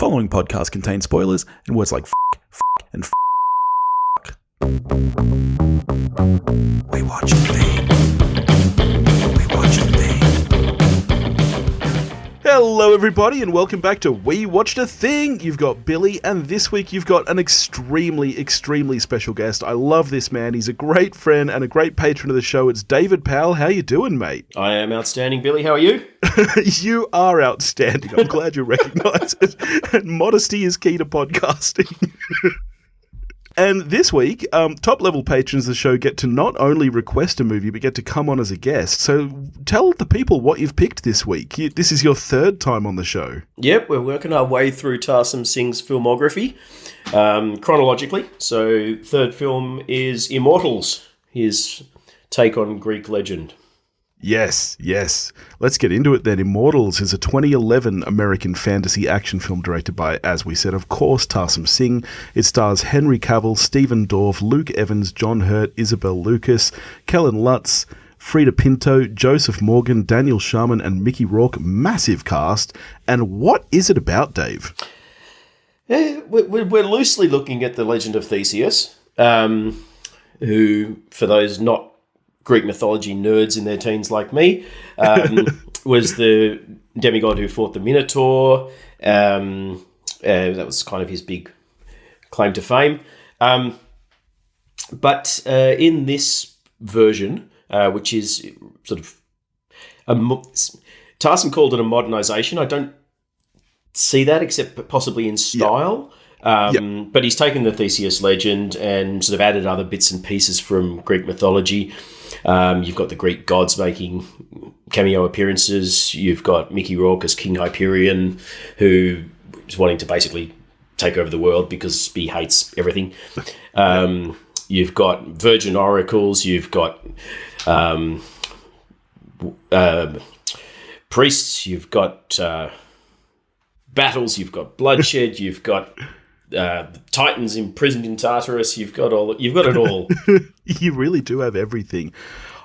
following podcast contains spoilers and words like and We watch the thing. We watch the thing. Hello everybody and welcome back to We Watched a Thing. You've got Billy, and this week you've got an extremely special guest. I love this man. He's a great friend and a great patron of the show. It's David Powell. How you doing, mate? I am outstanding, Billy. How are you? You are outstanding. I'm glad you recognise it. And modesty is key to podcasting. And this week, top-level patrons of the show get to not only request a movie, but get to come on as a guest. So tell the people what you've picked this week. This is your third time on the show. Yep, we're working our way through Tarsem SIngh's filmography chronologically. So third film is Immortals, his take on Greek legend. Yes. Let's get into it then. Immortals is a 2011 American fantasy action film directed by, as we said, of course, Tarsem SIngh. It stars Henry Cavill, Stephen Dorff, Luke Evans, John Hurt, Isabel Lucas, Kellan Lutz, Freida Pinto, Joseph Morgan, Daniel Sharman, and Mickey Rourke. Massive cast. And what is it about, Dave? We're loosely looking at the legend of Theseus, who, for those not Greek mythology nerds in their teens like me, was the demigod who fought the Minotaur. That was kind of his big claim to fame. But in this version, which is sort of... Tarsem called it a modernization. I don't see that except possibly in style. But he's taken the Theseus legend and sort of added other bits and pieces from Greek mythology. You've got the Greek gods making cameo appearances. You've got Mickey Rourke as King Hyperion, who is wanting to basically take over the world because he hates everything. You've got virgin oracles. You've got priests. You've got battles. You've got bloodshed. You've got Titans imprisoned in Tartarus. You've got it all. You really do have everything.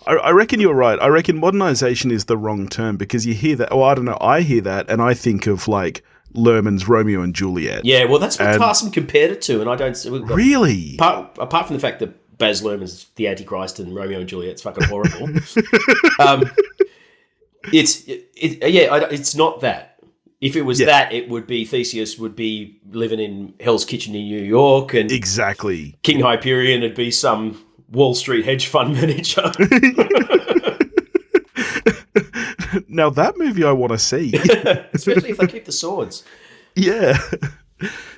I reckon you're right. I reckon modernization is the wrong term because you hear that. Oh, I don't know. I hear that and I think of like Luhrmann's Romeo and Juliet. Yeah, well, that's what Tarsem compared it to, and I don't really. Apart from the fact that Baz Luhrmann's the Antichrist and Romeo and Juliet's fucking horrible. It's not that. If it was that, it would be Theseus would be living in Hell's Kitchen in New York, and exactly King Hyperion would be some Wall Street hedge fund manager. Now that movie I want to see, especially if they keep the swords. Yeah.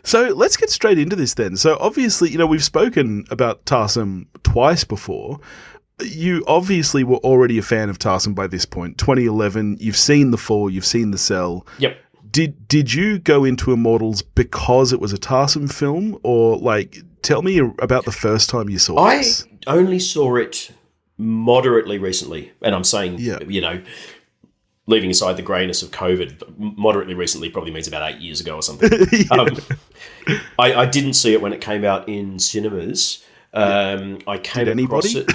So let's get straight into this then. So obviously, we've spoken about Tarsem twice before. You obviously were already a fan of Tarsem by this point. 2011, you've seen The Fall, you've seen The Cell. Yep. Did you go into Immortals because it was a Tarsem film, or tell me about the first time you saw this? I only saw it moderately recently, and I'm saying, leaving aside the greyness of COVID, moderately recently probably means about 8 years ago or something. I didn't see it when it came out in cinemas. I came across it.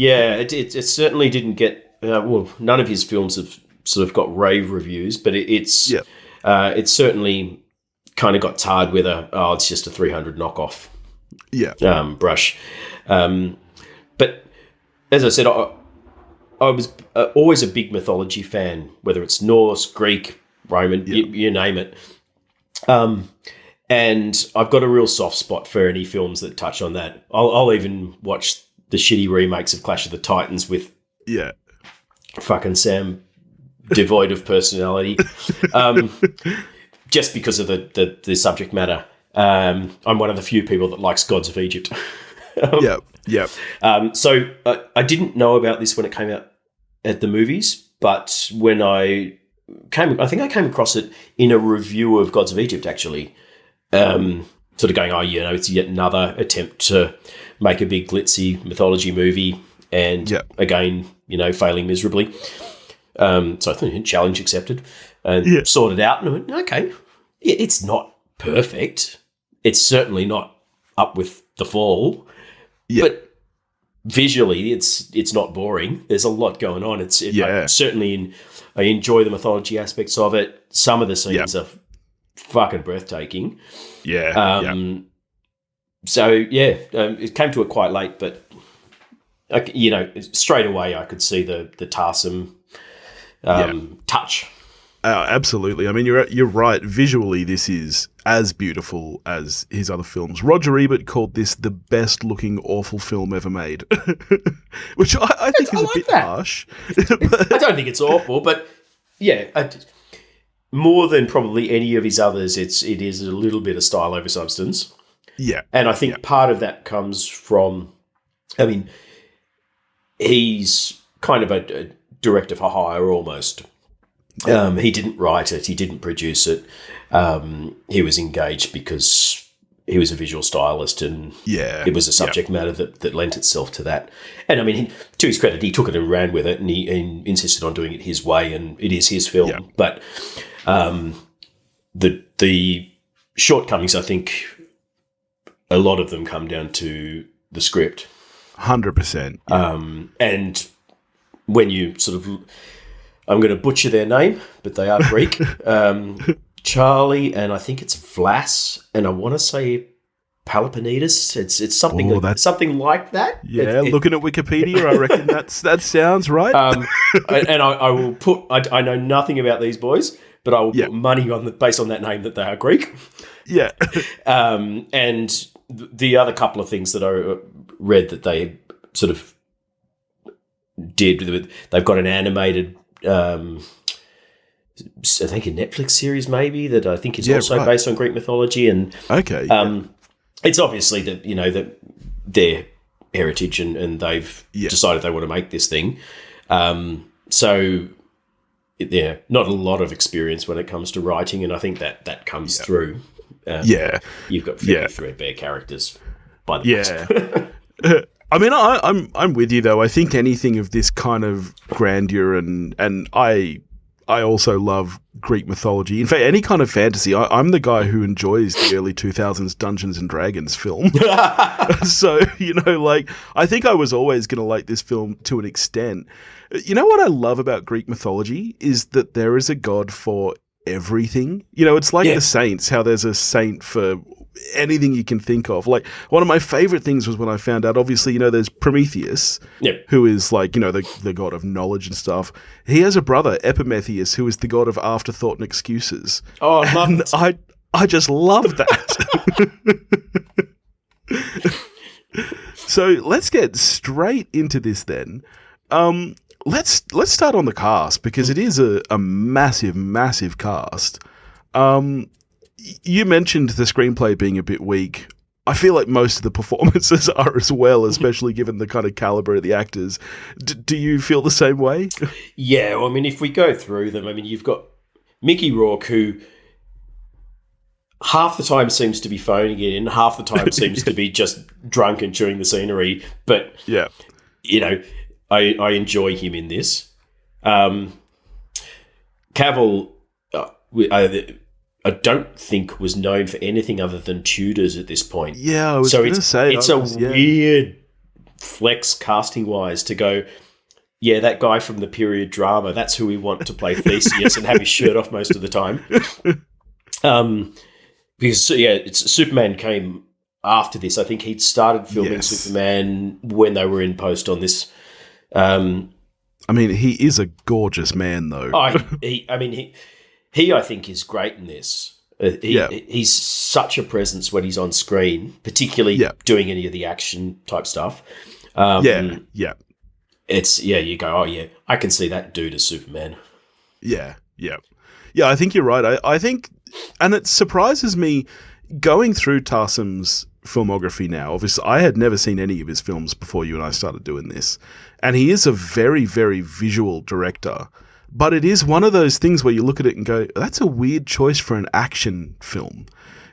It certainly didn't get. None of his films have sort of got rave reviews, but it certainly kind of got tarred with it's just a 300 knockoff. Brush. But as I said, I was always a big mythology fan, whether it's Norse, Greek, Roman, you name it. And I've got a real soft spot for any films that touch on that. I'll even watch the shitty remakes of Clash of the Titans with fucking Sam devoid of personality, just because of the subject matter. I'm one of the few people that likes Gods of Egypt. So I didn't know about this when it came out at the movies, but when I think I came across it in a review of Gods of Egypt, actually. Sort of going, it's yet another attempt to make a big glitzy mythology movie, and again, failing miserably. So I think challenge accepted, and sorted out, and I went, okay, it's not perfect. It's certainly not up with The Fall, but visually, it's not boring. There's a lot going on. I enjoy the mythology aspects of it. Some of the scenes are fucking breathtaking. Yeah. So it came to it quite late, but straight away I could see the Tarsem touch. Absolutely. I mean, you're right. Visually, this is as beautiful as his other films. Roger Ebert called this the best-looking awful film ever made, which I think is a bit harsh. I don't think it's awful, but more than probably any of his others, it is a little bit of style over substance. Yeah, and I think part of that comes from, I mean, he's kind of a director for hire almost. He didn't write it. He didn't produce it. He was engaged because he was a visual stylist, and it was a subject matter that lent itself to that. And I mean, to his credit, he took it and ran with it, and he insisted on doing it his way, and it is his film. Yeah. But the shortcomings, I think, a lot of them come down to the script. 100%. And when you sort of... I'm going to butcher their name, but they are Greek. Charlie, and I think it's Vlas, and I want to say Peloponnese. It's something something like that. Yeah, looking at Wikipedia, I reckon that sounds right. And I will put. I know nothing about these boys, but I will put money on based on that name that they are Greek. Yeah. And the other couple of things that I read that they sort of did, they've got an animated. I think a Netflix series maybe that I think is also based on Greek mythology, and it's obviously that their heritage and they've decided they want to make this thing. So not a lot of experience when it comes to writing, and I think that comes through. You've got fairly threadbare characters by the books. I mean, I'm with you though. I think anything of this kind of grandeur and I also love Greek mythology. In fact, any kind of fantasy. I'm the guy who enjoys the early 2000s Dungeons and Dragons film. So, I think I was always going to like this film to an extent. You know what I love about Greek mythology is that there is a god for everything. It's like the saints, how there's a saint for anything you can think of. Like, one of my favorite things was when I found out, obviously, there's Prometheus, who is like, the god of knowledge and stuff. He has a brother, Epimetheus, who is the god of afterthought and excuses. Oh, I love it. I just love that. So let's get straight into this then. Let's start on the cast, because it is a massive, massive cast. You mentioned the screenplay being a bit weak. I feel like most of the performances are as well, especially given the kind of caliber of the actors. Do you feel the same way? Yeah, well, I mean, if we go through them, I mean, you've got Mickey Rourke, who half the time seems to be phoning it in, half the time seems to be just drunk and chewing the scenery. But, I enjoy him in this. Cavill... I don't think was known for anything other than Tudors at this point. Yeah, I was going to say. It's weird flex casting-wise to go, that guy from the period drama, that's who we want to play Theseus and have his shirt off most of the time. Because, Superman came after this. I think he'd started filming Superman when they were in post on this. I mean, he is a gorgeous man, though. He, I think, is great in this. He's such a presence when he's on screen, particularly doing any of the action type stuff. It's you go, I can see that dude as Superman. Yeah. I think you're right. I think, and it surprises me going through Tarsem's filmography now. Obviously, I had never seen any of his films before you and I started doing this, and he is a very, very visual director. But it is one of those things where you look at it and go, that's a weird choice for an action film.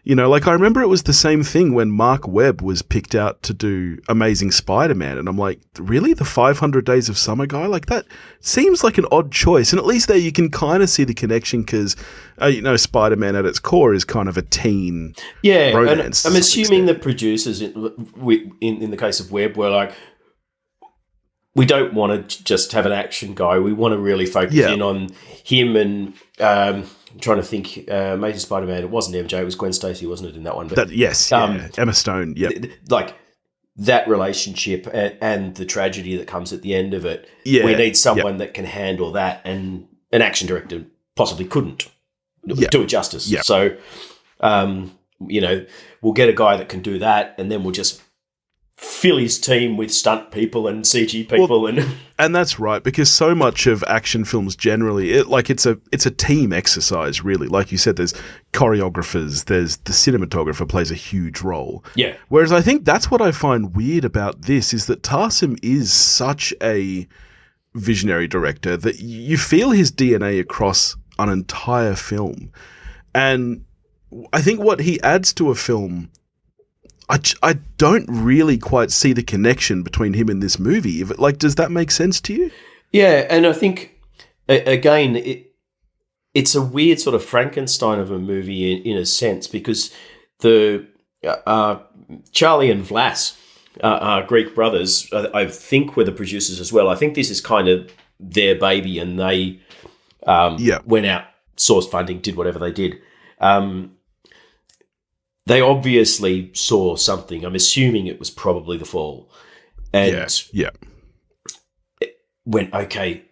I remember it was the same thing when Mark Webb was picked out to do Amazing Spider-Man. And I'm like, really? The 500 Days of Summer guy? Like, that seems like an odd choice. And at least there you can kind of see the connection because, Spider-Man at its core is kind of a teen romance. And I'm assuming the producers, in the case of Webb, were like, we don't want to just have an action guy. We want to really focus in on him and I'm trying to think. Amazing Spider-Man. It wasn't MJ. It was Gwen Stacy, wasn't it, in that one? But yes, Emma Stone. Yeah, like that relationship and the tragedy that comes at the end of it. Yeah, we need someone that can handle that, and an action director possibly couldn't do it justice. Yeah. So, we'll get a guy that can do that, and then we'll just fill his team with stunt people and CG people, and that's right, because so much of action films generally, it's a team exercise, really. Like you said, there's choreographers, there's the cinematographer plays a huge role. Yeah. Whereas I think that's what I find weird about this is that Tarsem is such a visionary director that you feel his DNA across an entire film, and I think what he adds to a film, I don't really quite see the connection between him and this movie. Does that make sense to you? Yeah, and I think, again, it's a weird sort of Frankenstein of a movie in a sense, because the Charlie and Vlas, Greek brothers, I think were the producers as well. I think this is kind of their baby, and they went out, sourced funding, did whatever they did. They obviously saw something. I'm assuming it was probably The Fall. And went, okay,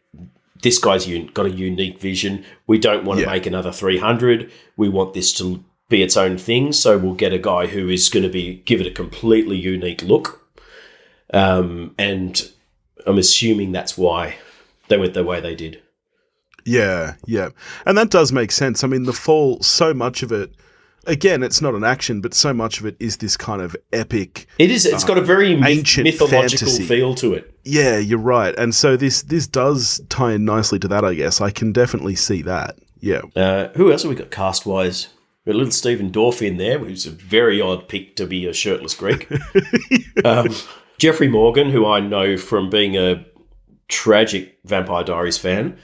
this guy's got a unique vision. We don't want to make another 300. We want this to be its own thing. So we'll get a guy who is going to give it a completely unique look. And I'm assuming that's why they went the way they did. Yeah. And that does make sense. I mean, The Fall, so much of it, again, it's not an action, but so much of it is this kind of epic. It is. It's got a very ancient mythological fantasy feel to it. Yeah, you're right. And so this does tie in nicely to that, I guess. I can definitely see that. Yeah. Who else have we got cast-wise? We've got little Stephen Dorff in there, who's a very odd pick to be a shirtless Greek. Jeffrey Morgan, who I know from being a tragic Vampire Diaries fan.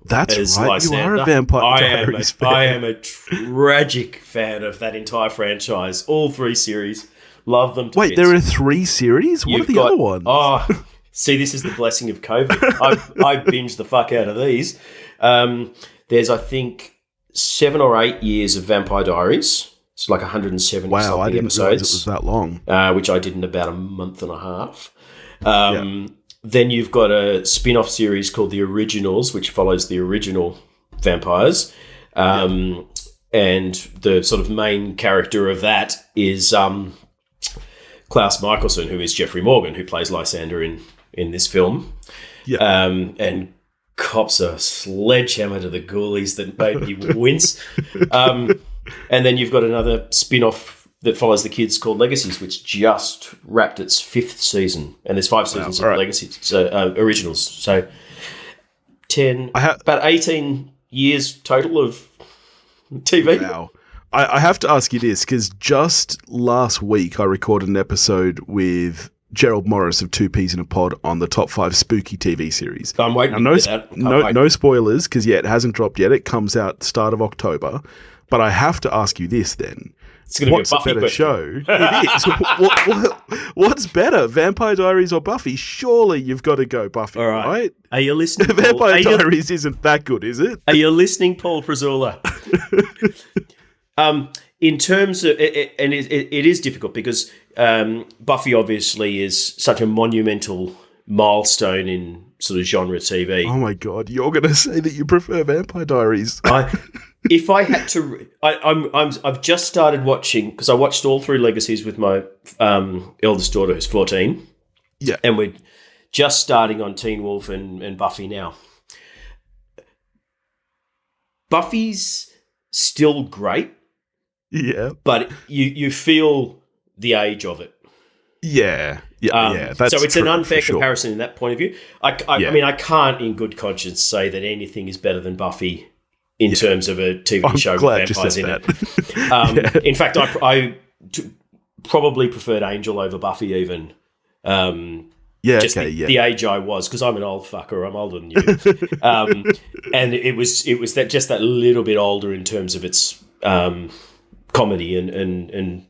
That's right, you are a Vampire Diaries fan. I am a tragic fan of that entire franchise. All 3 series. Love them to bits. Wait, there are 3 series? What are the other ones? Oh, see, this is the blessing of COVID. I binged the fuck out of these. There's, I think, 7 or 8 years of Vampire Diaries. It's like 170 wow, I didn't episodes. realize it was that long. Which I did in about a month and a half. Then you've got a spin-off series called The Originals, which follows the original vampires. And the sort of main character of that is Klaus Michelson, who is Jeffrey Morgan, who plays Lysander in this film. Yeah. And cops a sledgehammer to the ghoulies that made me wince. And then you've got another spin-off that follows the kids called Legacies, which just wrapped its 5th season. And there's 5 seasons of Legacies, so originals. So about 18 years total of TV. Wow. I have to ask you this, because just last week I recorded an episode with Gerald Morris of 2 Peas in a Pod on the top 5 spooky TV series. I'm waiting now, for that. No spoilers, because it hasn't dropped yet. It comes out start of October. But I have to ask you this then. It's going to What's be a Buffy better question. show? It is. What's better, Vampire Diaries or Buffy? Surely you've got to go Buffy, all right? Are you listening? Vampire Diaries isn't that good, is it? Are you listening, Paul Prezula? In terms of, and it is difficult because Buffy obviously is such a monumental milestone in sort of genre TV. Oh my God, you're going to say that you prefer Vampire Diaries? If I had to, I've just started watching, because I watched all 3 Legacies with my eldest daughter, who's 14. Yeah, and we're just starting on Teen Wolf and Buffy now. Buffy's still great. Yeah, but you feel the age of it. Yeah. That's so it's an unfair sure. comparison in that point of view. I mean, I can't in good conscience say that anything is better than Buffy in terms of a TV show with vampires in it. In fact, I probably preferred Angel over Buffy even. The age I was, because I'm an old fucker. I'm older than you. And it was that just that little bit older in terms of its comedy and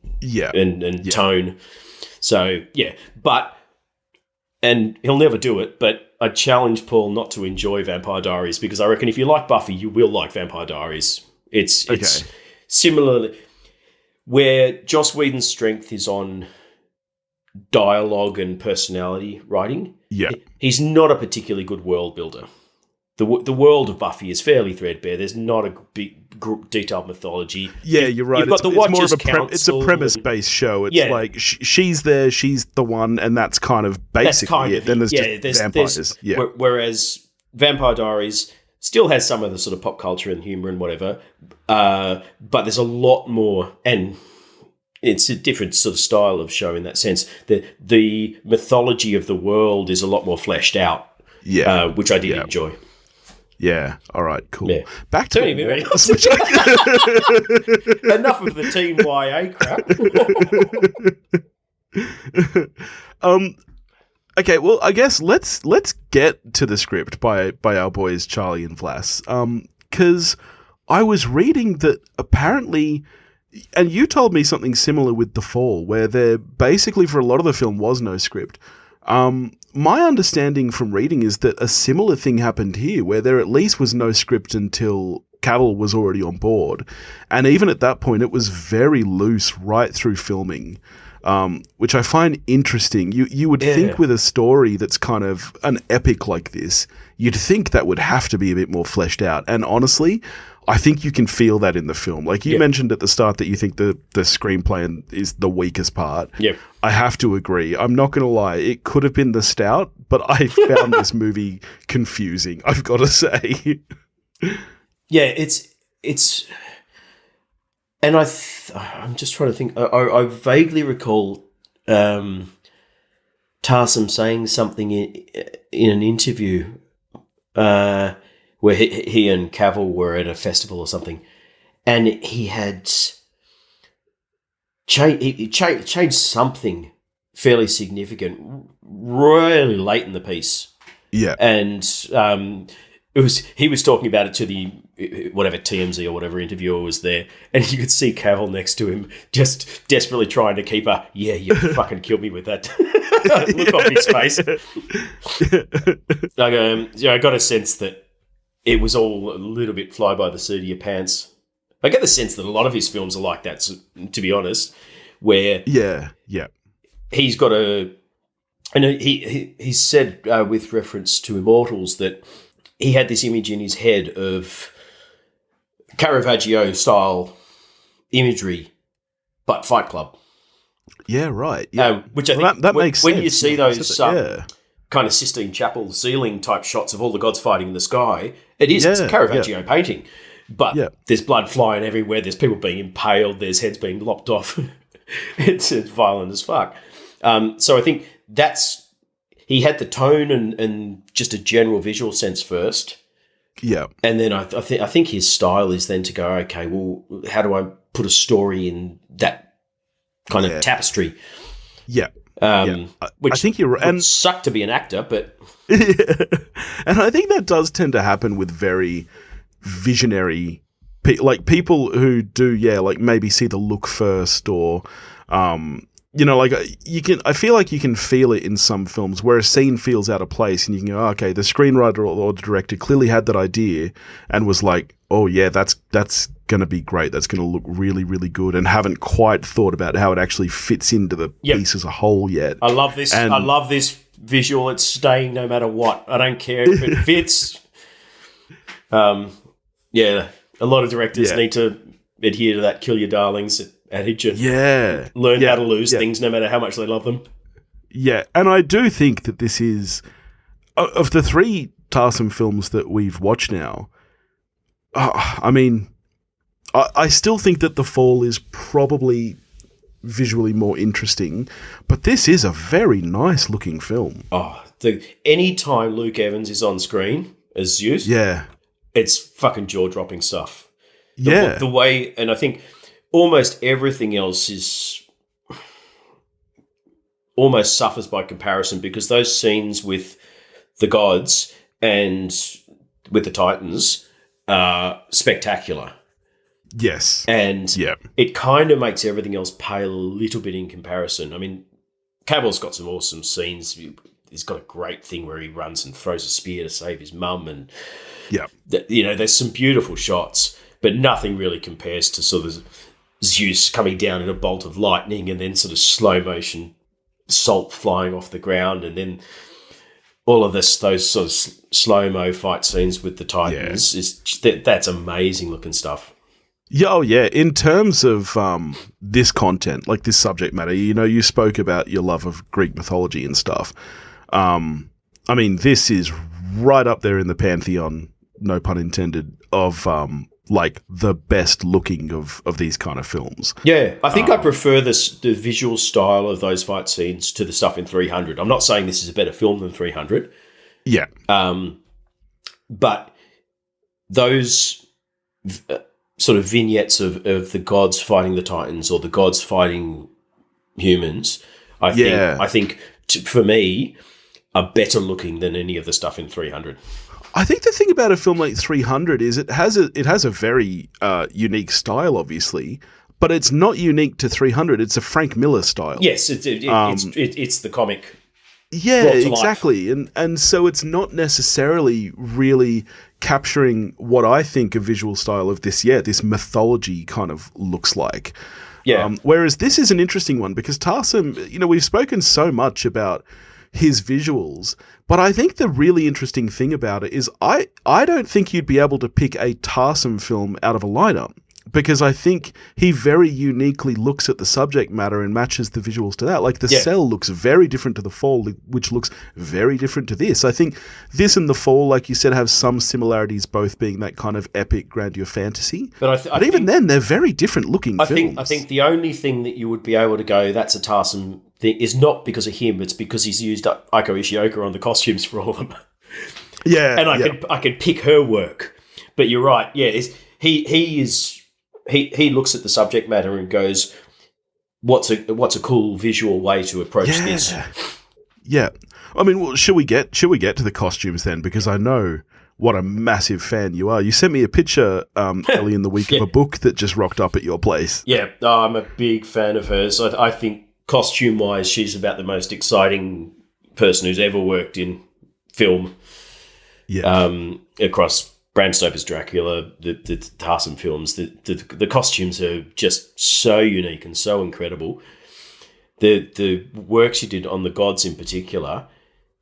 tone. So but and he'll never do it, but I challenge Paul not to enjoy Vampire Diaries, because I reckon if you like Buffy, you will like Vampire Diaries. It's similarly where Joss Whedon's strength is on dialogue and personality writing. Yeah. He's not a particularly good world builder. The world of Buffy is fairly threadbare. There's not a big detailed mythology. Yeah, you're right. You've got it's more of it's a premise-based show. It's like she's there, she's the one, and that's kind of basically it. Then there's just vampires. Whereas Vampire Diaries still has some of the sort of pop culture and humor and whatever, but there's a lot more, and it's a different sort of style of show in that sense. The mythology of the world is a lot more fleshed out, which I did enjoy. Yeah. All right. Cool. Yeah. Back to Immortals. Enough of the teen YA crap. Okay. Well, I guess let's get to the script by our boys Charlie and Vlass. Because I was reading that apparently, and you told me something similar with The Fall, where there basically for a lot of the film was no script. My understanding from reading is that a similar thing happened here, where there at least was no script until Cavill was already on board. And even at that point, it was very loose right through filming, which I find interesting. You would think with a story that's kind of an epic like this, you'd think that would have to be a bit more fleshed out. And honestly, I think you can feel that in the film. Like you mentioned at the start that you think the screenplay is the weakest part. Yep. I have to agree. I'm not going to lie. It could have been the stout, but I found this movie confusing, I've got to say. Yeah, it's and I'm just trying to think. I vaguely recall Tarsem saying something in an interview where he and Cavill were at a festival or something, and he had changed something fairly significant really late in the piece. Yeah. And he was talking about it to the whatever TMZ or whatever interviewer was there, and you could see Cavill next to him just desperately trying to keep you fucking killed me with that look on his face. I got a sense that it was all a little bit fly by the seat of your pants. I get the sense that a lot of his films are like that, to be honest, where he's got and he said with reference to Immortals that he had this image in his head of Caravaggio-style imagery, but Fight Club. Yeah, right. Yeah. Which I think that makes sense. When you see those kind of Sistine Chapel ceiling type shots of all the gods fighting in the sky, it's a Caravaggio painting. But there's blood flying everywhere, there's people being impaled, there's heads being lopped off. It's violent as fuck. So I think he had the tone and just a general visual sense first. Yeah. And then I think his style is then to go, okay, well, how do I put a story in that kind of tapestry? Yeah. Which I think you're right. And suck to be an actor, but and I think that does tend to happen with very visionary people who do maybe see the look first, or I feel like you can feel it in some films where a scene feels out of place and you can go, okay, the screenwriter or the director clearly had that idea and was like, oh yeah, that's going to be great. That's going to look really, really good, and haven't quite thought about how it actually fits into the piece as a whole yet. I love this. I love this visual. It's staying no matter what. I don't care if it fits. A lot of directors need to adhere to that kill your darlings adage and learn how to lose things no matter how much they love them. Yeah, and I do think that this is, of the three Tarsem films that we've watched now, I still think that The Fall is probably visually more interesting, but this is a very nice looking film. Any time Luke Evans is on screen as Zeus, it's fucking jaw-dropping stuff. The way, and I think almost everything else is almost suffers by comparison, because those scenes with the gods and with the Titans are spectacular. Yes. And it kind of makes everything else pale a little bit in comparison. I mean, Cavill's got some awesome scenes. he's got a great thing where he runs and throws a spear to save his mum, and Yeah. there's some beautiful shots, but nothing really compares to sort of Zeus coming down in a bolt of lightning and then sort of slow motion salt flying off the ground, and then all of those sort of slow-mo fight scenes with the Titans. That's amazing looking stuff. Yeah, oh yeah. In terms of this content, like this subject matter, you spoke about your love of Greek mythology and stuff. I mean, this is right up there in the pantheon, no pun intended, of like the best looking of these kind of films. Yeah, I think I prefer the visual style of those fight scenes to the stuff in 300. I'm not saying this is a better film than 300. Yeah. But those sort of vignettes of the gods fighting the Titans or the gods fighting humans, I think for me, are better looking than any of the stuff in 300. I think the thing about a film like 300 is it has a very unique style, obviously, but it's not unique to 300. It's a Frank Miller style. Yes, it's the comic. Yeah, exactly, and so it's not necessarily really capturing what I think a visual style of this mythology kind of looks like. Yeah. Whereas this is an interesting one because Tarsem, we've spoken so much about his visuals, but I think the really interesting thing about it is I don't think you'd be able to pick a Tarsem film out of a lineup, because I think he very uniquely looks at the subject matter and matches the visuals to that. Like The Cell looks very different to The Fall, which looks very different to this. I think this and The Fall, like you said, have some similarities, both being that kind of epic grandeur fantasy. But even then, they're very different looking films. I think the only thing that you would be able to go, that's a Tarsem thing, is not because of him, it's because he's used Aiko Ishioka on the costumes for all of them. Yeah. And I could pick her work. But you're right, he looks at the subject matter and goes, what's a cool visual way to approach this? Yeah. I mean, well, should we get to the costumes then? Because I know what a massive fan you are. You sent me a picture early in the week of a book that just rocked up at your place. Yeah, I'm a big fan of hers. I think costume-wise, she's about the most exciting person who's ever worked in film. Yeah. Across Bram Stoker's Dracula, the Tarsem films, the costumes are just so unique and so incredible. The work she did on the gods in particular,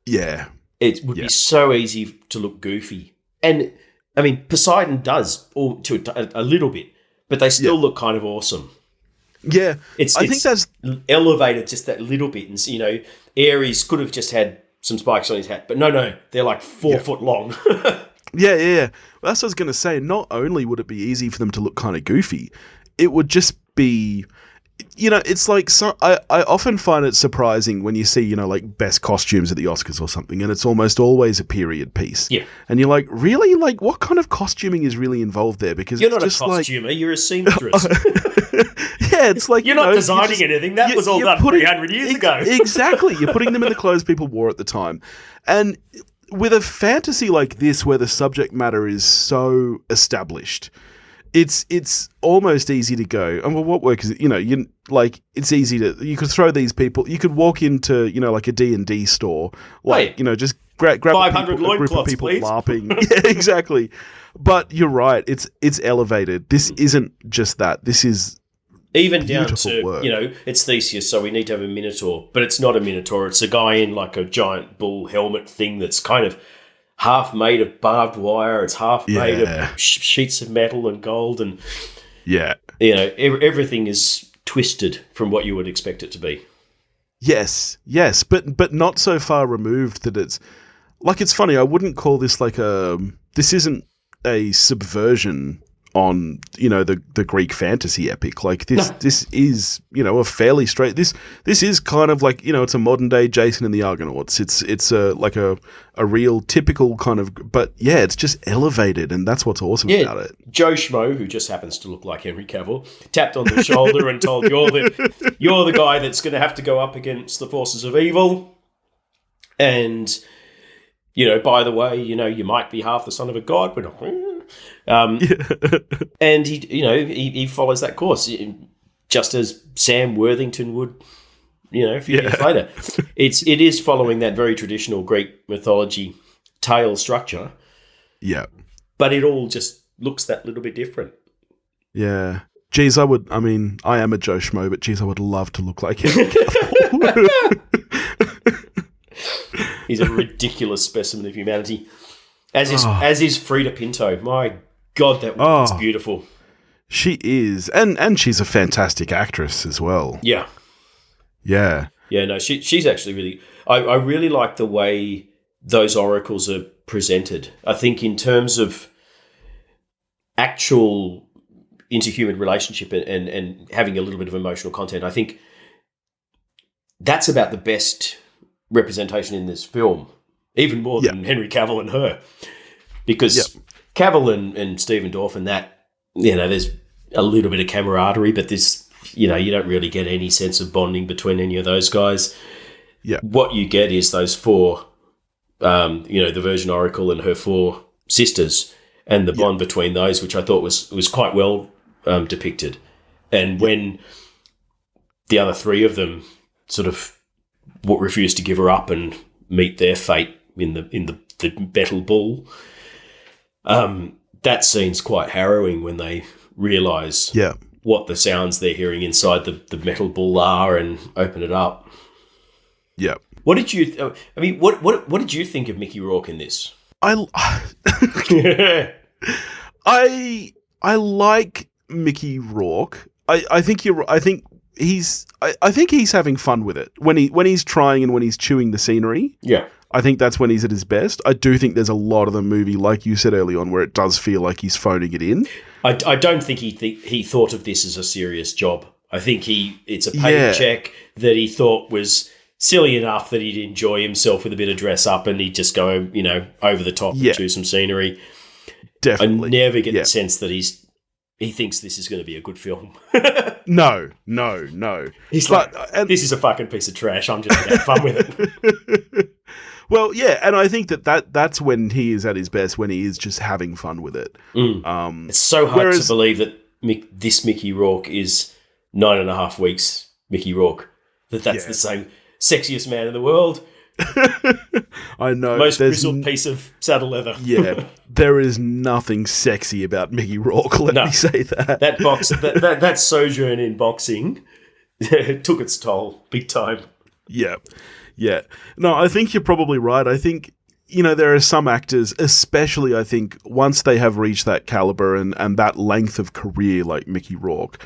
it would be so easy to look goofy. And, I mean, Poseidon does to a little bit, but they still look kind of awesome. Yeah, I think that's elevated just that little bit. And, Ares could have just had some spikes on his hat, but no, they're like 4 foot long. Yeah. Well, that's what I was going to say. Not only would it be easy for them to look kind of goofy, it would just be, it's like, I often find it surprising when you see, like best costumes at the Oscars or something, and it's almost always a period piece. Yeah. And you're like, really? Like, what kind of costuming is really involved there? Because you're it's not just a costumer, you're a seamstress. Yeah, it's like, you're not designing anything. That was all done 300 years ago. Exactly. You're putting them in the clothes people wore at the time. And with a fantasy like this, where the subject matter is so established, it's almost easy to go, and well, what work is it? It's easy to, you could throw these people, you could walk into, like a D&D store, like, just grab 500 a group of people please. LARPing. Yeah, exactly. But you're right, it's elevated. This isn't just that. This is even down to work. It's Theseus, so we need to have a Minotaur, but it's not a Minotaur. It's a guy in like a giant bull helmet thing that's kind of half made of barbed wire. It's half made of sheets of metal and gold, and everything is twisted from what you would expect it to be. Yes, but not so far removed that it's like, it's funny. I wouldn't call this this isn't a subversion on the Greek fantasy epic. Like this is a fairly straight. This is kind of like it's a modern day Jason and the Argonauts. It's a real typical kind of, but it's just elevated, and that's what's awesome about it. Joe Schmo, who just happens to look like Henry Cavill, tapped on the shoulder and told you're the guy that's going to have to go up against the forces of evil, and by the way, you might be half the son of a god, but and he follows that course, just as Sam Worthington would a few years later. It is following that very traditional Greek mythology tale structure. Yeah. But it all just looks that little bit different. Yeah. Geez, I am a Joe Schmo, but geez, I would love to look like him. He's a ridiculous specimen of humanity. As is Freida Pinto. My God, that woman's beautiful. She is. And she's a fantastic actress as well. Yeah. Yeah. Yeah, no, she's actually really... I really like the way those oracles are presented. I think in terms of actual interhuman relationship and having a little bit of emotional content, I think that's about the best representation in this film, even more than Henry Cavill and her. Because Cavill and Stephen Dorff and that, there's a little bit of camaraderie, but this, you don't really get any sense of bonding between any of those guys. Yeah. What you get is those four, the Virgin Oracle and her four sisters, and the bond between those, which I thought was quite well depicted. And when the other three of them sort of refused to give her up and meet their fate in the metal bull, that scene's quite harrowing when they realise what the sounds they're hearing inside the metal bull are and open it up. Yeah. What did you? What did you think of Mickey Rourke in this? I like Mickey Rourke. I think he's having fun with it when he's trying and when he's chewing the scenery. Yeah. I think that's when he's at his best. I do think there's a lot of the movie, like you said early on, where it does feel like he's phoning it in. I don't think he thought of this as a serious job. I think it's a paycheck that he thought was silly enough that he'd enjoy himself with a bit of dress up and he'd just go, over the top and chew some scenery. Definitely. I never get the sense that he thinks this is going to be a good film. No. He's this is a fucking piece of trash. I'm just going to have fun with it. Well, yeah, and I think that's when he is at his best, when he is just having fun with it. It's so hard to believe that this Mickey Rourke is 9.5 weeks Mickey Rourke. That's the same sexiest man in the world. I know. Most grizzled piece of saddle leather. Yeah, there is nothing sexy about Mickey Rourke, let me say that. That sojourn in boxing took its toll, big time. Yeah. No, I think you're probably right. I think, there are some actors, especially I think, once they have reached that caliber and that length of career like Mickey Rourke,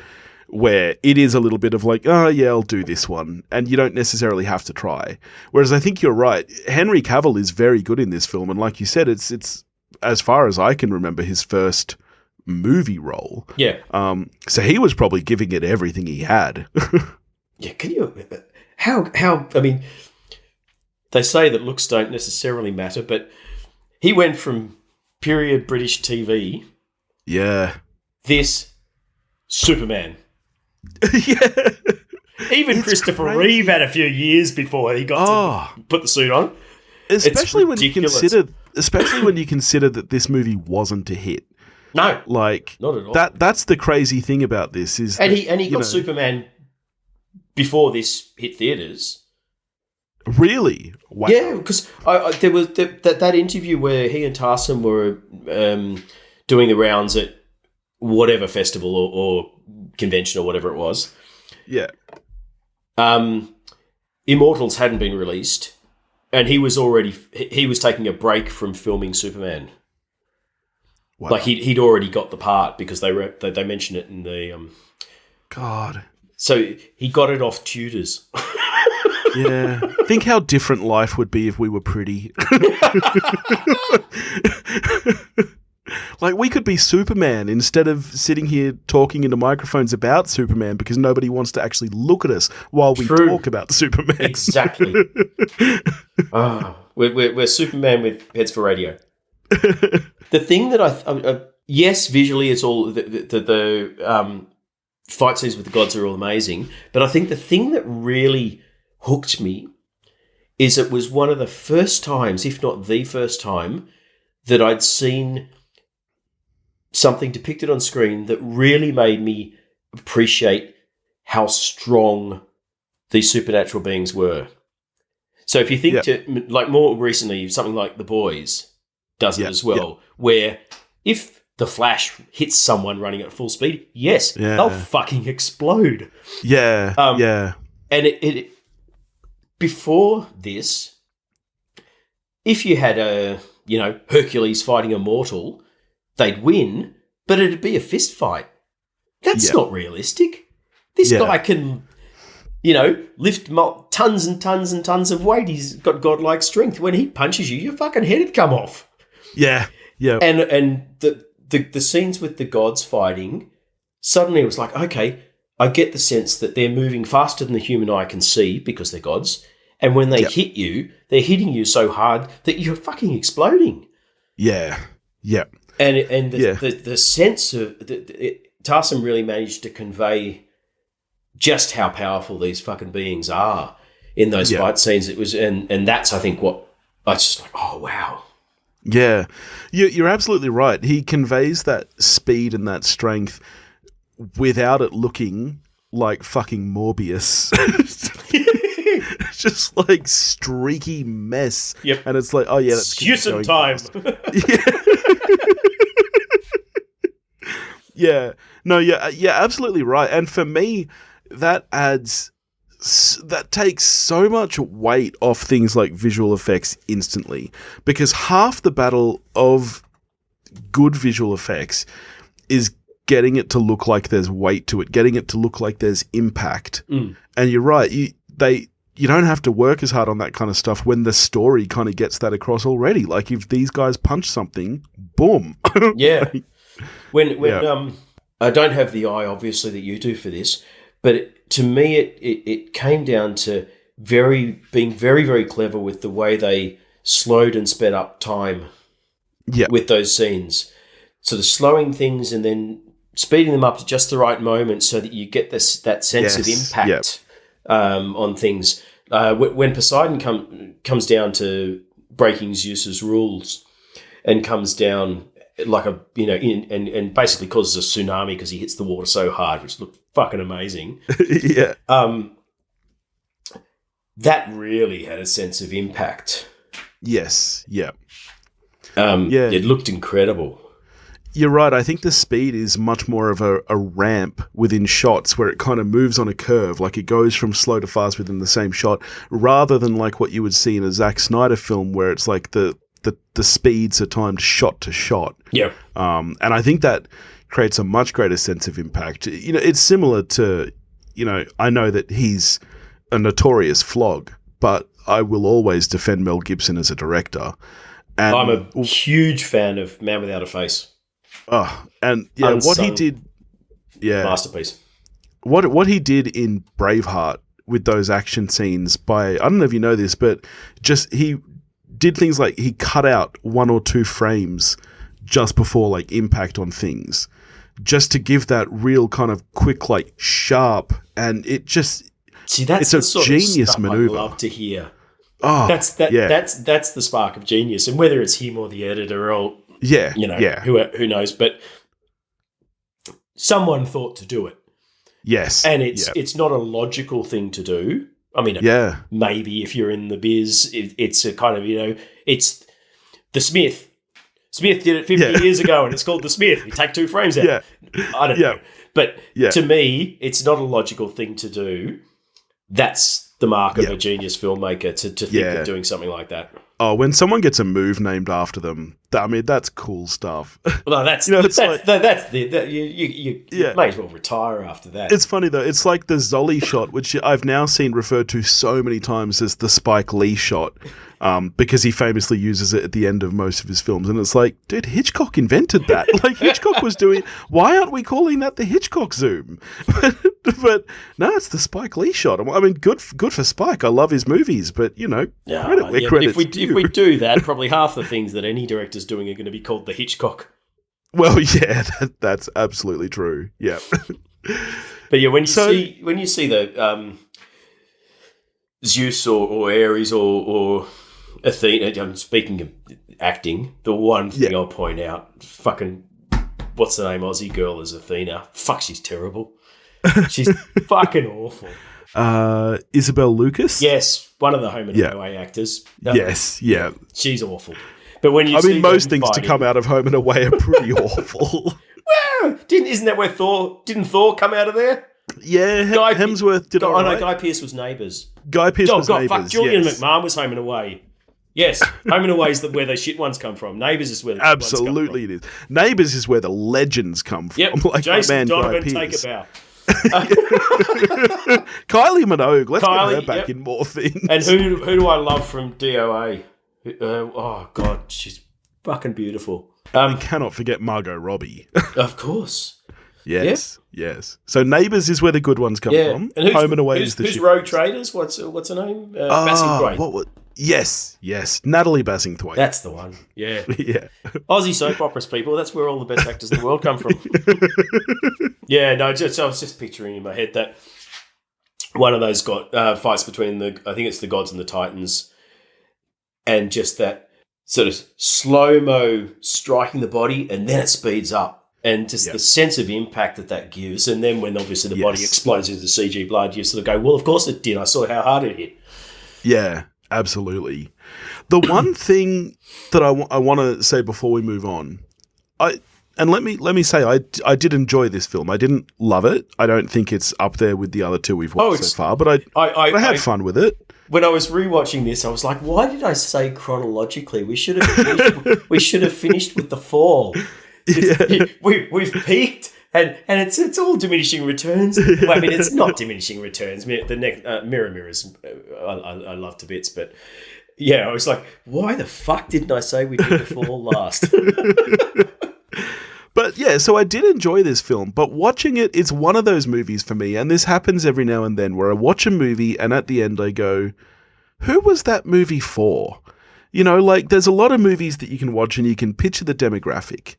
where it is a little bit of like, oh yeah, I'll do this one, and you don't necessarily have to try. Whereas I think you're right. Henry Cavill is very good in this film, and like you said, it's as far as I can remember, his first movie role. Yeah. So he was probably giving it everything he had. Yeah. Can you? How? I mean, they say that looks don't necessarily matter, but he went from period British TV. Yeah. This Superman. Yeah. Even Christopher Reeve had a few years before he got to put the suit on. Especially when you consider that this movie wasn't a hit. No, like not at all. That's the crazy thing about this is, he got Superman before this hit theaters. Really? Wow. Yeah, because there was that interview where he and Tarsem were doing the rounds at whatever festival or convention or whatever it was. Yeah. Immortals hadn't been released, and he was taking a break from filming Superman. Wow. Like he'd already got the part because they mentioned it in the God. So he got it off tutors. Yeah. Think how different life would be if we were pretty. Like, we could be Superman instead of sitting here talking into microphones about Superman because nobody wants to actually look at us while we talk about Superman. Exactly. We're Superman with heads for radio. The thing that yes, visually it's all the fight scenes with the gods are all amazing, but I think the thing that really hooked me is it was one of the first times, if not the first time, that I'd seen something depicted on screen that really made me appreciate how strong these supernatural beings were. So if you think to, like, more recently, something like The Boys does it as well, where if the Flash hits someone running at full speed, they'll fucking explode. Yeah, And it before this, if you had Hercules fighting a mortal, they'd win, but it'd be a fist fight. That's not realistic. This guy can, lift tons and tons and tons of weight. He's got godlike strength. When he punches you, your fucking head would come off. Yeah. And the scenes with the gods fighting, suddenly it was like, okay, I get the sense that they're moving faster than the human eye can see because they're gods. And when they hit you, they're hitting you so hard that you're fucking exploding. Yeah. And the sense of Tarsem really managed to convey just how powerful these fucking beings are in those fight scenes. It was, and that's, I think, what I was just like, oh wow. Yeah, you're absolutely right. He conveys that speed and that strength without it looking like fucking Morbius. Just like streaky mess. Yep. And it's like, oh yeah, that's Houston time. Yeah. No, yeah, absolutely right. And for me, that takes so much weight off things like visual effects instantly, because half the battle of good visual effects is getting it to look like there's weight to it, getting it to look like there's impact. And you're right. You don't have to work as hard on that kind of stuff when the story kind of gets that across already. Like if these guys punch something, boom. Yeah. When I don't have the eye, obviously, that you do for this, but to me, it came down to being very, very clever with the way they slowed and sped up time with those scenes. So the slowing things and then speeding them up to just the right moment so that you get that sense of impact on things. When Poseidon comes down to breaking Zeus's rules and comes down like and basically causes a tsunami because he hits the water so hard, which looked fucking amazing. Yeah. That really had a sense of impact. Yes. Yeah. It looked incredible. You're right. I think the speed is much more of a ramp within shots where it kind of moves on a curve, like it goes from slow to fast within the same shot, rather than like what you would see in a Zack Snyder film where it's like the speeds are timed shot to shot. Yeah. And I think that creates a much greater sense of impact. It's similar to, I know that he's a notorious flog, but I will always defend Mel Gibson as a director. And I'm a huge fan of Man Without a Face. And what he did, masterpiece. What he did in Braveheart with those action scenes I don't know if you know this, but just he did things like he cut out 1 or 2 frames just before like impact on things, just to give that real kind of quick, like sharp, and it just that's it's a genius maneuver. I love to hear. That's the spark of genius, and whether it's him or the editor or who knows, but someone thought to do it. Yes, and it's not a logical thing to do. I mean, maybe if you're in the biz, it's a kind of, it's the Smith. Smith did it 50 years ago, and it's called the Smith. You take 2 frames out. Yeah. I don't know. But to me, it's not a logical thing to do. That's the mark of a genius filmmaker to think of doing something like that. Oh, when someone gets a move named after them, that's cool stuff. Well, you may as well retire after that. It's funny though. It's like the Zolly shot, which I've now seen referred to so many times as the Spike Lee shot, because he famously uses it at the end of most of his films. And it's like, dude, Hitchcock invented that. Like Hitchcock was doing. Why aren't we calling that the Hitchcock zoom? But no, it's the Spike Lee shot. I mean, good for Spike. I love his movies, but credit where credit's due. If we do that, probably half the things that any director's doing are going to be called the Hitchcock. Well, yeah, that's absolutely true. Yeah. But yeah, when you see the Zeus or Ares or Athena, speaking of acting, the one thing I'll point out, fucking, what's the name, Aussie girl is Athena. Fuck, she's terrible. She's fucking awful. Isabel Lucas. Yes, one of the Home and Away actors. Yes, yeah. She's awful. But when you most things to come out of Home and Away are pretty awful. Well, isn't that where didn't Thor come out of there? Yeah, Hemsworth did all right. Guy Pearce was Neighbours. Guy Pearce was Neighbours, fuck, Julian McMahon was Home and Away. Yes, Home and Away is where the shit ones come from. Neighbours is where the absolutely ones come from. It is. Neighbours is where the legends come from. Yep, like Jason my man, Donovan, Guy take Pearce. a bow. Kylie Minogue, let's get her back in more things. And who do I love from DOA? Oh God, she's fucking beautiful. I cannot forget Margot Robbie. Of course. Yes. So Neighbours is where the good ones come from. And Home and Away is the who's shit. Rogue Traders? What's her name? Bassingthwaighte. Yes. Natalie Bassingthwaighte. That's the one. Yeah. Yeah. Aussie soap operas, people. That's where all the best actors in the world come from. Yeah, no, I was just picturing in my head that one of those fights between I think it's the gods and the Titans, and just that sort of slow-mo striking the body, and then it speeds up. And just the sense of impact that gives. And then when obviously the body explodes into the CG blood, you sort of go, well, of course it did. I saw how hard it hit. Yeah, absolutely. The one thing that I want to say before we move on, let me say I did enjoy this film. I didn't love it. I don't think it's up there with the other two we've watched so far, but I had fun with it. When I was rewatching this, I was like, why did I say chronologically? We should have finished with the fall. We've peaked, and it's all diminishing returns. Well, I mean, it's not diminishing returns. The next Mirrors, I love to bits, but yeah, I was like, why the fuck didn't I say we did the fall last? But yeah, so I did enjoy this film, but watching it's one of those movies for me, and this happens every now and then, where I watch a movie and at the end I go, who was that movie for? You know, like there's a lot of movies that you can watch and you can picture the demographic.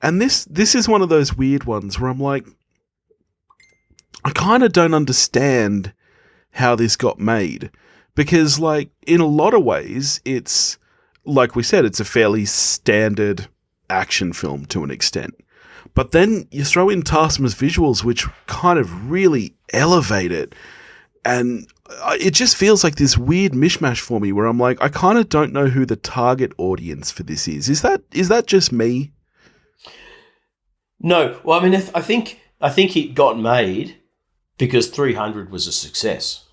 And this is one of those weird ones where I'm like, I kind of don't understand how this got made. Because, like, in a lot of ways, it's, like we said, it's a fairly standard action film to an extent. But then you throw in Tarsem's visuals, which kind of really elevate it. And it just feels like this weird mishmash for me where I'm like, I kind of don't know who the target audience for this is. Is that just me? No, well, I mean, I think it got made because 300 was a success.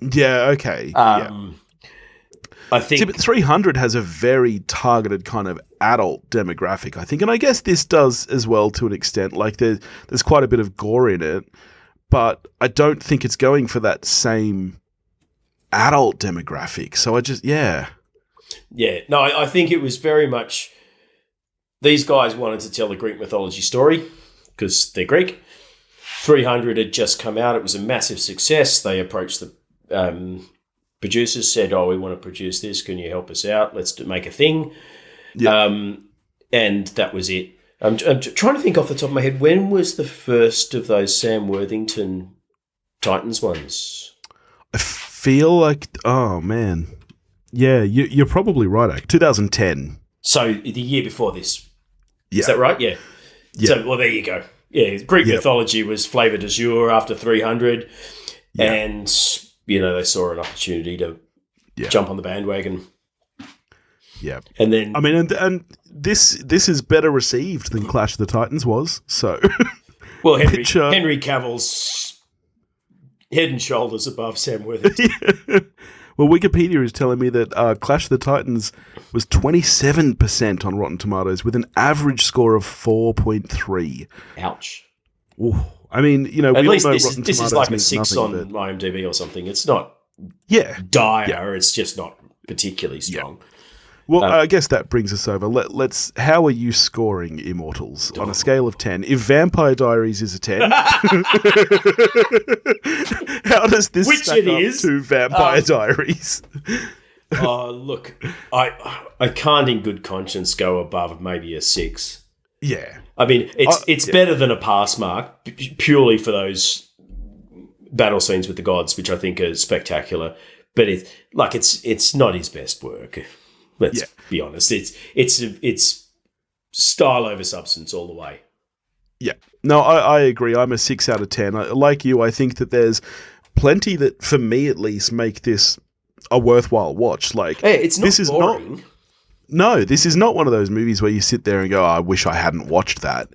Yeah, okay. I think, but 300 has a very targeted kind of adult demographic, I think, and I guess this does as well to an extent. Like there's quite a bit of gore in it, but I don't think it's going for that same adult demographic. So yeah. No, I think it was very much. These guys wanted to tell a Greek mythology story because they're Greek. 300 had just come out. It was a massive success. They approached the producers, said, we want to produce this. Can you help us out? Let's make a thing. Yep. And that was it. I'm trying to think off the top of my head, when was the first of those Sam Worthington Titans ones? I feel like, oh, man. Yeah, you're probably right. 2010. So the year before this. Yeah. Is that right? Yeah. So, well, there you go. Yeah, Greek mythology was flavour du jour after 300, and, they saw an opportunity to jump on the bandwagon. Yeah. And then... I mean, and this is better received than Clash of the Titans was, so... Well, Henry Cavill's head and shoulders above Sam Worthington. Well, Wikipedia is telling me that Clash of the Titans was 27% on Rotten Tomatoes with an average score of 4.3. Ouch. Ooh. I mean, at least this is like a 6 on IMDb or something. It's not dire. It's just not particularly strong. Yeah. Well, I guess that brings us over. How are you scoring Immortals on a scale of 10? If Vampire Diaries is a 10, how does this stack up to Vampire Diaries? Look, I can't in good conscience go above maybe a 6. Yeah. I mean, it's better than a pass mark, purely for those battle scenes with the gods, which I think are spectacular. But it's not his best work. Let's be honest. It's style over substance all the way. Yeah. No, I agree. I'm a 6 out of 10. Like you, I think that there's plenty that, for me at least, make this a worthwhile watch. Like, hey, it's not this is boring. This is not one of those movies where you sit there and go, oh, I wish I hadn't watched that.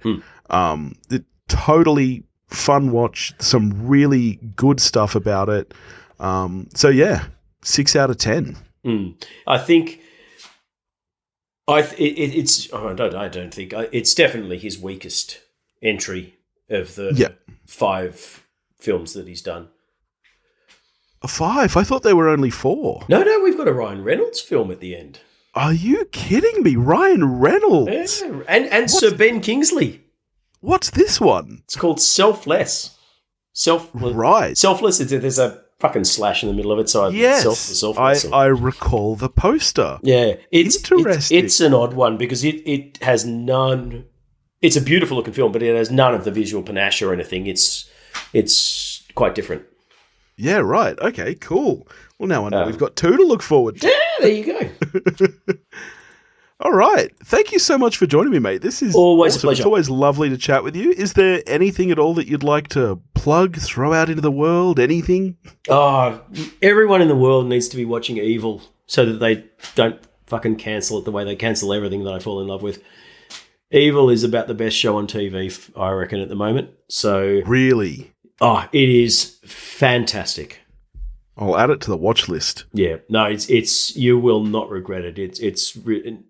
It totally fun watch, some really good stuff about it. So yeah, 6 out of 10. I think I don't think it's definitely his weakest entry of the 5 films that he's done. 5? I thought they were only 4. No, we've got a Ryan Reynolds film at the end. Are you kidding me? Ryan Reynolds? Yeah. And Sir Ben Kingsley. What's this one? It's called Selfless. Right. Selfless, there's a fucking slash in the middle of it, so Selfless. I recall the poster. Yeah. Interesting. It's an odd one because it has none... It's a beautiful looking film, but it has none of the visual panache or anything. It's quite different. Yeah, right. Okay, cool. Well, now I know we've got 2 to look forward to. Yeah, there you go. All right. Thank you so much for joining me, mate. This is always awesome. a pleasure. It's always lovely to chat with you. Is there anything at all that you'd like to plug, throw out into the world? Anything? Oh, everyone in the world needs to be watching Evil so that they don't fucking cancel it the way they cancel everything that I fall in love with. Evil is about the best show on TV, I reckon, at the moment. So really? Oh, it is fantastic. I'll add it to the watch list. Yeah, no, it's you will not regret it.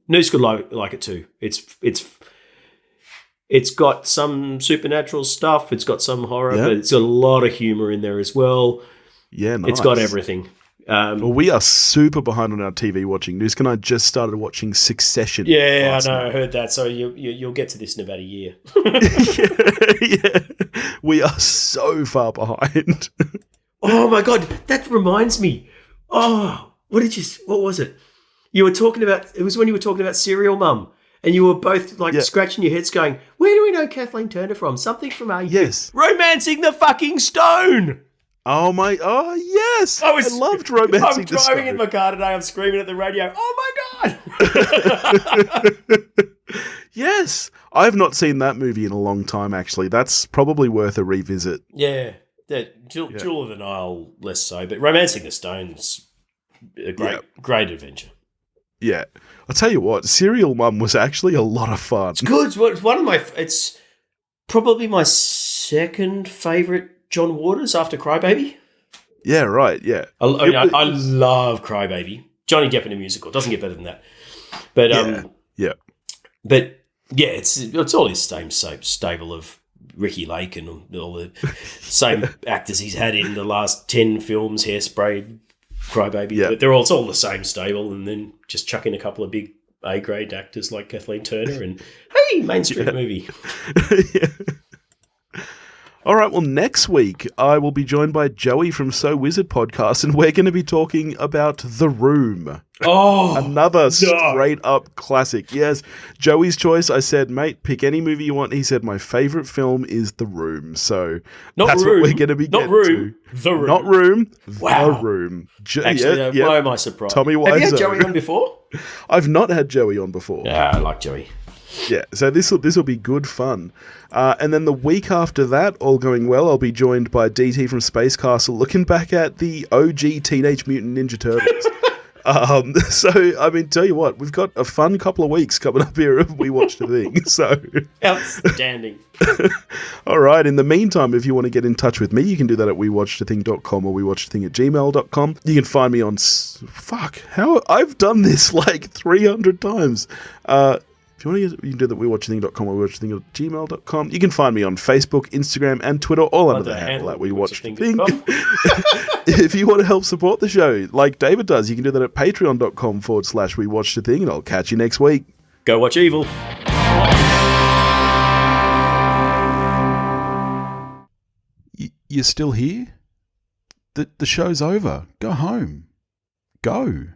Noose could like it too. It's got some supernatural stuff. It's got some horror, but it's got a lot of humor in there as well. Yeah, nice. It's got everything. Well, we are super behind on our TV watching. Noose and I just started watching Succession. Yeah, I know. I heard that. So you'll get to this in about a year. Yeah, we are so far behind. Oh my God, that reminds me. Oh, what was it? You were talking about, it was when you were talking about Serial Mum, and you were both scratching your heads going, where do we know Kathleen Turner from? Something from our yes. Romancing the fucking Stone. Oh yes. I loved Romancing the Stone. I'm driving in my car today, I'm screaming at the radio, oh my God. Yes. I've not seen that movie in a long time, actually. That's probably worth a revisit. Yeah. Jewel of the Nile, less so, but Romancing the Stone's a great adventure. Yeah. I'll tell you what, Serial Mum was actually a lot of fun. It's good. It's probably my second favourite John Waters after Crybaby. Yeah, right, yeah. I love Crybaby. Johnny Depp in a musical. Doesn't get better than that. But But yeah, it's all his same stable of Ricky Lake and all the same actors he's had in the last 10 films, Hairspray, Crybaby. Yeah. But it's all the same stable, and then just chuck in a couple of big A-grade actors like Kathleen Turner and, hey, Main Street movie. Yeah. All right, well, next week I will be joined by Joey from So Wizard Podcast, and we're going to be talking about The Room. Oh, another straight-up classic. Yes, Joey's choice. I said, mate, pick any movie you want. He said, my favourite film is The Room. So that's what we're going to be getting to. The Room. Not Room, wow. The Room. Actually, why am I surprised? Tommy Wiseau. Have you had Joey on before? I've not had Joey on before. Yeah, I like Joey. Yeah, so this will be good fun. And then the week after that, all going well, I'll be joined by DT from Space Castle, looking back at the OG Teenage Mutant Ninja Turtles. So, I mean, tell you what, we've got a fun couple of weeks coming up here if we watch the thing. So outstanding. All right. In the meantime, if you want to get in touch with me, you can do that at wewatchedathing.com or wewatchedathing@gmail.com. You can find me on I've done this like 300 times. If you want to, you can do that at wewatchedathing.com or wewatchedathing@gmail.com. You can find me on Facebook, Instagram, and Twitter, all under the handle at wewatchedathing. If you want to help support the show, like David does, you can do that at patreon.com/wewatchedathing, and I'll catch you next week. Go watch Evil. You're still here? The show's over. Go home. Go.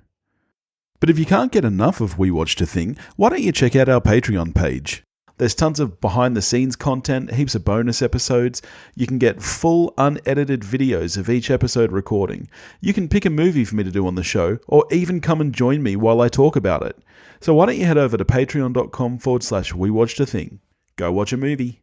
But if you can't get enough of We Watched a Thing, why don't you check out our Patreon page? There's tons of behind-the-scenes content, heaps of bonus episodes. You can get full, unedited videos of each episode recording. You can pick a movie for me to do on the show, or even come and join me while I talk about it. So why don't you head over to patreon.com/wewatchedathing. Go watch a movie.